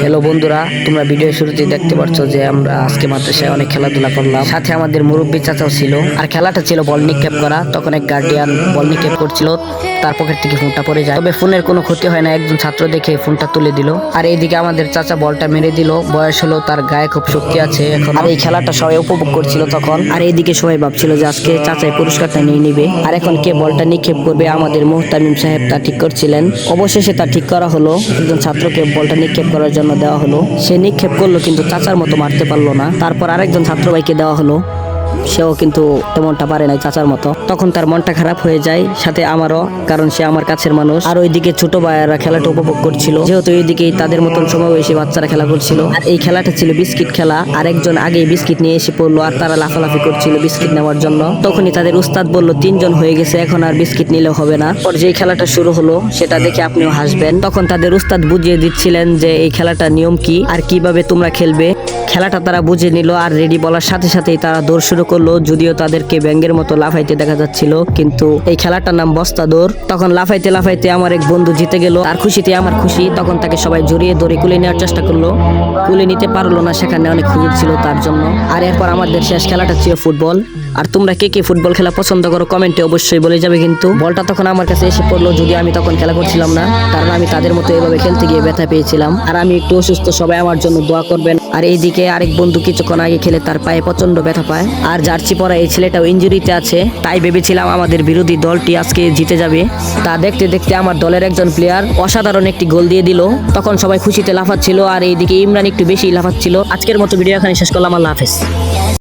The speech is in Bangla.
হ্যালো বন্ধুরা, তোমরা ভিডিও শুরুতে দেখতে পাচ্ছ যে আমরা আজকে মাদ্রাসায় অনেক খেলাধুলা করলাম। সাথে আমাদের মুরব্বী চাচাও ছিল। আর খেলাটা ছিল বল নিক্ষেপ করা। তখন এক গার্ডিয়ান বল নিক্ষেপ করছিল, তার পকেট থেকে ফোনটা পড়ে যায়। তবে ফোনের কোনো ক্ষতি হয় না, একজন ছাত্র দেখে ফোনটা তুলে দিল। আর এইদিকে আমাদের চাচা বলটা মেরে দিল। বয়স হলো, তার গায়ে খুব শক্তি আছে এখন। আর এই খেলাটা সবাই উপভোগ করছিল তখন। আর এইদিকে সবাই ভাবছিল যে আজকে চাচাই পুরস্কারটা নিয়ে নিবে। আর এখন কে বলটা নিক্ষেপ করবে, আমাদের মুহতামিম সাহেব তা ঠিক করছিলেন। অবশেষে তা ঠিক করা হলো, একজন ছাত্রকে বলটা নিক্ষেপ করার জন্য দেওয়া হলো। সে নিক্ষেপ করলো কিন্তু চাচার মতো মারতে পারলো না। তারপর আরেকজন ছাত্র ভাইকে দেওয়া হলো, সেও কিন্তু তেমনটা পারে নাই চাচার মতো। তখন তার মনটা খারাপ হয়ে যায়, সাথে আমারও, কারণ সে আমার কাছের মানুষ। আর ওইদিকে ছোট ভাইয়েরা খেলাটা উপভোগ করছিল, যেহেতু এইদিকে তাদের মতন সময় এসে বাচ্চারা খেলা করছিল। আর এই খেলাটা ছিল বিস্কিট খেলা। আর একজন আগে বিস্কিট নিয়ে এসে পড়লো, আর তারা লাফালাফি করছিল বিস্কিট নেওয়ার জন্য। তখনই তাদের উস্তাদ বলল 3 জন হয়ে গেছে, এখন আর বিস্কিট নিলেও হবে না। পর যেই খেলাটা শুরু হলো সেটা দেখে আপনিও হাসবেন। তখন তাদের উস্তাদ বুঝিয়ে দিচ্ছিলেন যে এই খেলাটার নিয়ম কি আর কিভাবে তোমরা খেলবে। খেলাটা তারা বুঝে নিল, আর রেডি বলার সাথে সাথেই তারা দৌড় শুরু করলো। যদিও তাদেরকে ব্যাঙ্গের মতো লাফাইতে দেখা যাচ্ছিল, কিন্তু এই খেলাটার নাম বস্তা দৌড়। তখন লাফাইতে লাফাইতে আমার এক বন্ধু জিতে গেল। তার খুশিতে আমার খুশি। তখন তাকে সবাই জড়িয়ে ধরে কুলে নেওয়ার চেষ্টা করলো, কুলে নিতে পারলো না, সেখানে অনেক খুশি ছিল তার জন্য। আর এরপর আমাদের শেষ খেলাটা ছিল ফুটবল। আর তোমরা কে কে ফুটবল খেলা পছন্দ করো কমেন্টে অবশ্যই বলে যাবে। কিন্তু বলটা তখন আমার কাছে এসে পড়লো, যদি আমি তখন খেলা করছিলাম না, কারণ আমি তাদের মতো এভাবে খেলতে গিয়ে ব্যথা পেয়েছিলাম। আর আমি একটু অসুস্থ, সবাই আমার জন্য দোয়া করবেন। আর এইদিকে আরেক বন্ধু কিছুক্ষণ আগে খেলে তার পায়ে প্রচন্ড ব্যথা পায়। আর জার্সি পরা এই ছেলেটাও ইনজুরিতে আছে। তাই ভেবেছিলাম আমাদের বিরোধী দলটি আজকে জিতে যাবে। তা দেখতে দেখতে আমার দলের একজন প্লেয়ার অসাধারণ একটি গোল দিয়ে দিল। তখন সবাই খুশিতে লাফাচ্ছিল, আর এইদিকে ইমরান একটু বেশি লাফাচ্ছিল। আজকের মতো ভিডিও এখানে শেষ করলাম। আল্লাহ হাফেজ।